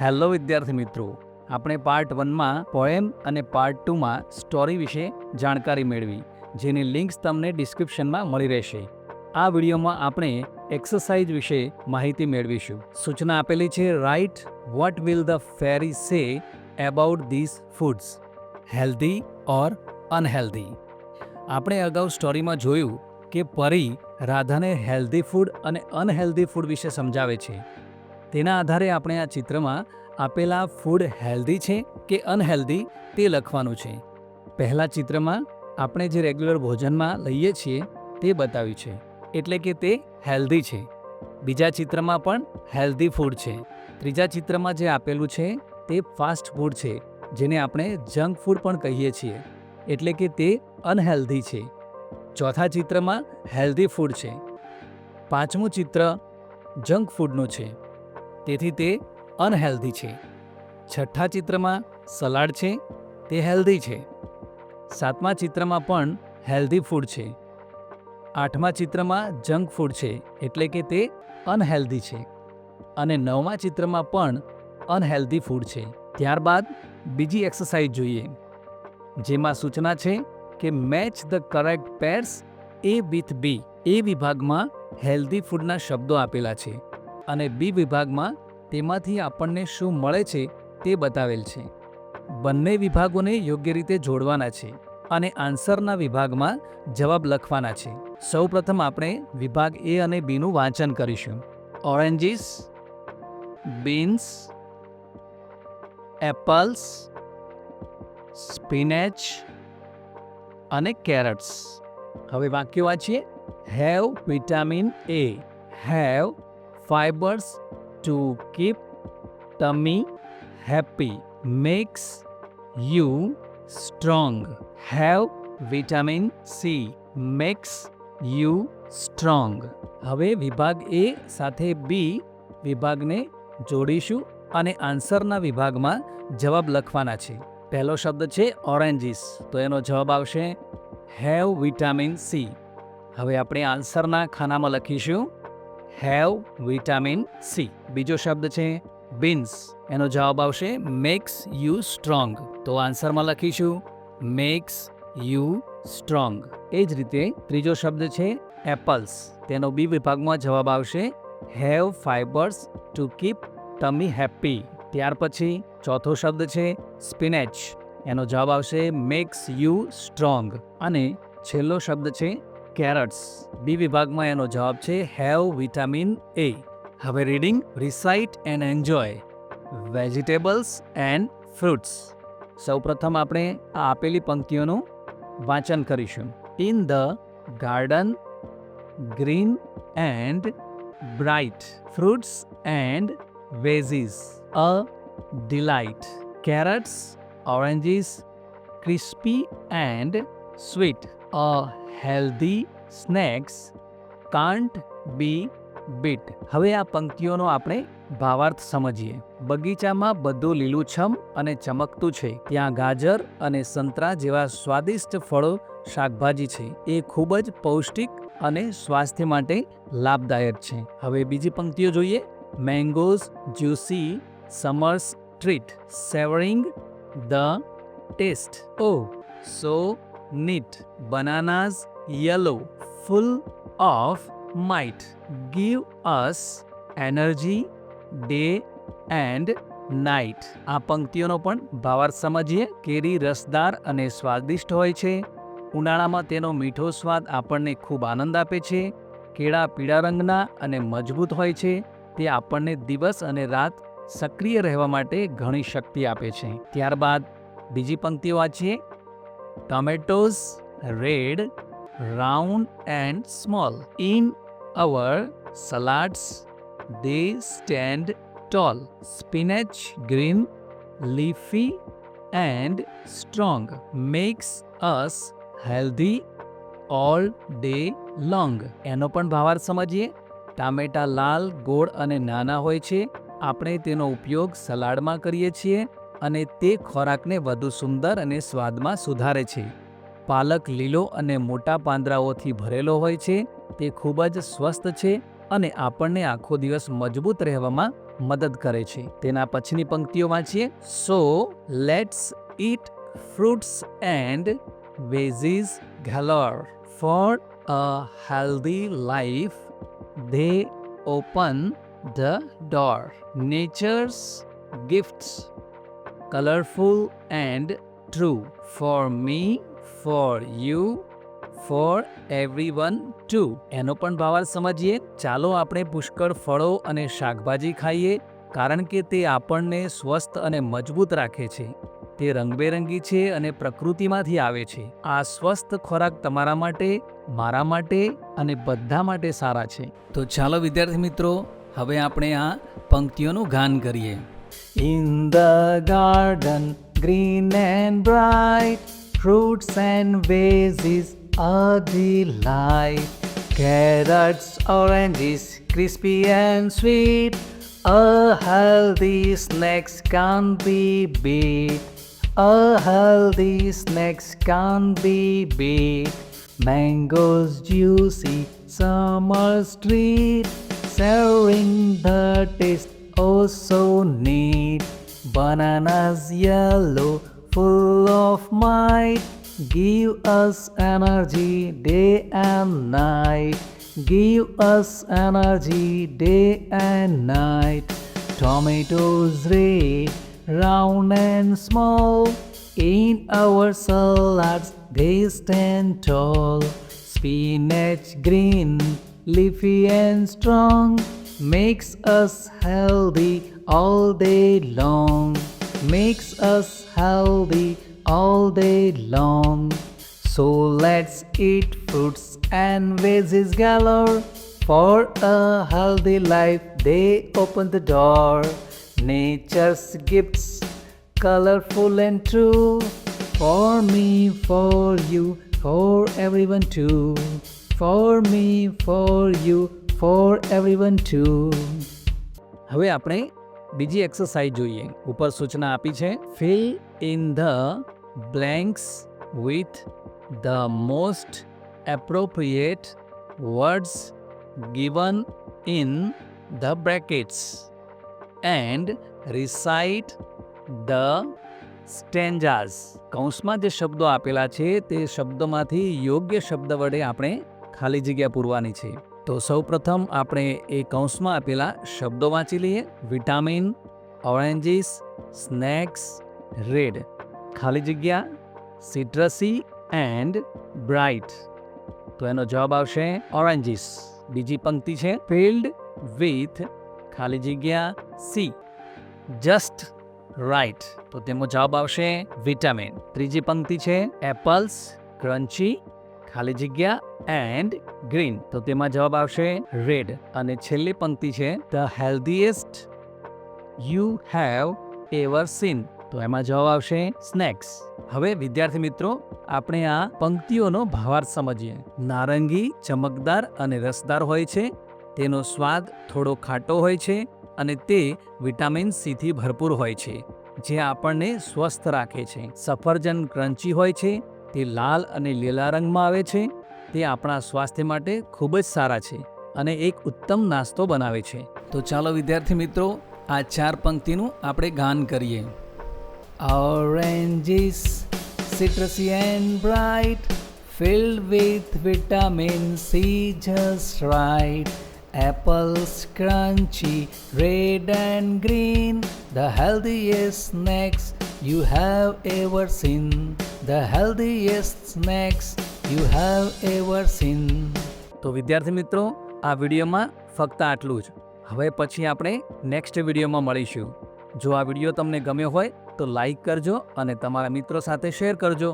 Hello વિદ્યાર્થી મિત્રો, આપણે પાર્ટ 1માં પોએમ અને પાર્ટ 2માં સ્ટોરી વિશે જાણકારી મેળવી, જેની લિંક્સ તમને ડિસ્ક્રિપ્શનમાં મળી રહેશે. આ વિડીયોમાં આપણે એક્સરસાઇઝ વિશે માહિતી મેળવીશું. સૂચના આપેલી છે, રાઇટ વોટ વિલ ધ ફેરી સે about this foods, healthy or unhealthy. આપણે અગાઉ સ્ટોરીમાં જોયું કે પરી રાધાને હેલ્ધી ફૂડ અને અનહેલ્ધી ફૂડ વિશે સમજાવે છે. તેના આધારે આપણે આ ચિત્રમાં આપેલા ફૂડ હેલ્ધી છે કે અનહેલ્ધી તે લખવાનું છે. પહેલા ચિત્રમાં આપણે જે રેગ્યુલર ભોજનમાં લઈએ છીએ તે બતાવ્યું છે, એટલે કે તે હેલ્ધી છે. બીજા ચિત્રમાં પણ હેલ્ધી ફૂડ છે. ત્રીજા ચિત્રમાં જે આપેલું છે તે ફાસ્ટ ફૂડ છે, જેને આપણે જંક ફૂડ પણ કહીએ છીએ, એટલે કે તે અનહેલ્ધી છે. ચોથા ચિત્રમાં હેલ્ધી ફૂડ છે. પાંચમું ચિત્ર જંક ફૂડનું છે, તેથી તે અનહેલ્ધી છે. છઠ્ઠા ચિત્રમાં સલાડ છે, તે હેલ્ધી છે. સાતમા ચિત્રમાં પણ હેલ્ધી ફૂડ છે. આઠમા ચિત્રમાં જંક ફૂડ છે, એટલે કે તે અનહેલ્ધી છે. અને નવમા ચિત્રમાં પણ અનહેલ્ધી ફૂડ છે. ત્યારબાદ બીજી એક્સરસાઇઝ જોઈએ, જેમાં સૂચના છે કે match the correct pairs A with B. A વિભાગમાં હેલ્ધી ફૂડના શબ્દો આપેલા છે અને બી વિભાગમાં તેમાંથી આપણને શું મળે છે તે બતાવેલ છે. બંને વિભાગોને યોગ્ય રીતે જોડવાના છે અને આન્સરના વિભાગમાં જવાબ લખવાના છે. સૌપ્રથમ આપણે વિભાગ એ અને બીનું વાંચન કરીશું. ઓરેન્જીસ, બીન્સ, એપલ્સ, સ્પિનેચ અને કેરટ્સ. હવે વાક્ય વાંચીએ. Have vitamin A, have fibers to keep tummy happy, makes you strong. Have vitamin C, makes you strong. હવે વિભાગ એ સાથે બી વિભાગને જોડીશું અને આન્સરના વિભાગમાં જવાબ લખવાના છે. પહેલો શબ્દ છે ઓરેન્જીસ, તો એનો જવાબ આવશે હેવ વિટામિન સી. હવે આપણે આન્સરના ખાનામાં લખીશું હેવ વિટામિન સી. બીજો શબ્દ છે બીન્સ, એનો જવાબ આવશે મેક્સ યુ સ્ટ્રોંગ, તો આન્સરમાં લખીશું મેક્સ યુ સ્ટ્રોંગ. એ જ રીતે ત્રીજો શબ્દ છે એપલ્સ, તેનો બી વિભાગમાં જવાબ આવશે have fibres to keep ટમી happy. ત્યાર પછી ચોથો શબ્દ છે સ્પિનેચ, એનો જવાબ આવશે મેક્સ યુ સ્ટ્રોંગ. અને છેલ્લો શબ્દ છે કેરટ્સ, બી વિભાગમાં એનો જવાબ છે હેવ વિટામિન એ. હવે reading, recite and enjoy vegetables and fruits. સૌપ્રથમ આપણે આ આપેલી પંક્તિઓનું વાંચન કરીશું. In the garden green and bright, fruits and veggies a delight, carrots, oranges crispy and sweet, a healthy snacks can't be beat. હવે આ પંક્તિઓનો આપણે ભાવાર્થ સમજીએ. બગીચામાં બધું લીલુંછમ અને ચમકતું છે. ત્યાં ગાજર અને સંતરા જેવા સ્વાદિષ્ટ ફળો, શાકભાજી છે. એ ખૂબ જ પૌષ્ટિક અને સ્વાસ્થ્ય માટે લાભદાયક છે. હવે બીજી પંક્તિઓ જોઈએ. Mangoes juicy summer's treat, savouring the taste. Oh, so neat. Bananas yellow, full of might, give us energy day and night. આ પંક્તિઓનો પણ ભાવાર્થ સમજીએ. કેરી રસદાર અને સ્વાદિષ્ટ હોય છે. ઉનાળામાં તેનો મીઠો સ્વાદ આપણને ખૂબ આનંદ આપે છે. કેળા પીળા રંગના અને મજબૂત હોય છે. તે આપણને દિવસ અને રાત સક્રિય રહેવા માટે ઘણી શક્તિ આપે છે. ત્યારબાદ બીજી પંક્તિઓ વાંચીએ. Tomatoes red, round and small, in our salads they stand tall, spinach green, leafy and strong, makes us healthy all day long. એનો પણ ભાવાર્થ સમજીએ. ટામેટા લાલ, ગોળ અને નાના હોય છે. આપણે તેનો ઉપયોગ સલાડમાં કરીએ છીએ અને તે ખોરાકને વધુ સુંદર અને સ્વાદમાં સુધારે છે. પાલક લીલો અને મોટા પાંદડાઓથી ભરેલો હોય છે. તે ખૂબ જ સ્વસ્થ છે અને આપણને આખો દિવસ મજબૂત રહેવામાં મદદ કરે છે. તેના પછીની પંક્તિઓ વાંચીએ. So let's eat fruits and veggies galore. For a healthy life, they open the door. Nature's gifts, colorful and true. For me, for you, for everyone too. એનો પણ ભાવાર્થ સમજીએ. ચાલો આપણે પુષ્કળ ફળો અને શાકભાજી ખાઈએ, કારણ કે તે આપણને સ્વસ્થ અને મજબૂત રાખે છે. તે રંગબેરંગી છે અને પ્રકૃતિમાંથી આવે છે. આ સ્વસ્થ ખોરાક તમારા માટે, મારા માટે અને બધા માટે સારા છે. તો ચાલો વિદ્યાર્થી મિત્રો, હવે આપણે આ પંક્તિઓનું ગાન કરીએ. In the garden, green and bright, fruits and veggies are delight. Carrots, oranges, crispy and sweet, a healthy snacks can't be beat. A healthy snacks can't be beat. Mangoes juicy, summer's treat, sharing the taste oh so neat. Bananas yellow, full of might, give us energy day and night. Give us energy day and night. Tomatoes red, round and small, in our salads they stand tall. Spinach green, leafy and strong, makes us healthy all day long. Makes us healthy all day long. So let's eat fruits and veggies galore. For a healthy life they open the door. Nature's gifts, colorful and true. For me, for you, for everyone too. For me, for you, for everyone too. હવે આપણે બીજી exercise જોઈએ. ઉપર સૂચના આપી છે. Fill in the blanks with the most appropriate words given in the brackets and recite the stanzas. કૌંસમાં જે શબ્દો આપેલા છે તે શબ્દોમાંથી યોગ્ય શબ્દ વડે આપણે ખાલી જગ્યા પૂરવાની છે. તો સૌપ્રથમ આપણે એ કૌંસમાં આપેલા શબ્દો વાંચી લઈએ. Vitamin, oranges, snacks, red. ખાલી જગ્યા સિટ્રસી એન્ડ બ્રાઇટ. તો એનો જવાબ આવશે ઓરેન્જીસ. બીજી પંક્તિ છે ફિલ્ડ વિથ ખાલી જગ્યા સી, જસ્ટ રાઇટ. તો તેનો જવાબ આવશે વિટામિન. ત્રીજી પંક્તિ છે એપલ્સ, ક્રન્ચી, ખાલી જગ્યા એન્ડ ગ્રીન. તો તેમાં જવાબ આવશે રેડ. અને છેલ્લી પંક્તિ છે the healthiest you have ever seen. તો એમાં જવાબ આવશે સ્નેક્સ. હવે વિદ્યાર્થી મિત્રો, આપણે આ પંક્તિઓનો ભાવાર્થ સમજીએ. નારંગી ચમકદાર અને રસદાર હોય છે, તેનો સ્વાદ થોડો ખાટો હોય છે અને તે વિટામિન સી થી ભરપૂર હોય છે, જે આપણને સ્વસ્થ રાખે છે. સફરજન ક્રન્ચી હોય છે, તે લાલ અને લીલા રંગમાં આવે છે, તે આપણા સ્વાસ્થ્ય માટે ખૂબ જ સારા છે અને એક ઉત્તમ નાસ્તો બનાવે છે. તો ચાલો વિદ્યાર્થી મિત્રો, આ ચાર પંક્તિનું આપણે ગાન કરીએ. Oranges, citrusy and bright, filled with vitamin C just right. Apples crunchy, red and green, the healthiest snacks you have ever seen. The healthiest snacks you have ever seen. તો વિદ્યાર્થી મિત્રો, આ વિડીયોમાં ફક્ત આટલું જ. હવે પછી આપણે નેક્સ્ટ વિડીયોમાં મળીશું. જો આ વિડીયો તમને ગમ્યો હોય તો લાઈક કરજો અને તમારા મિત્રો સાથે શેર કરજો.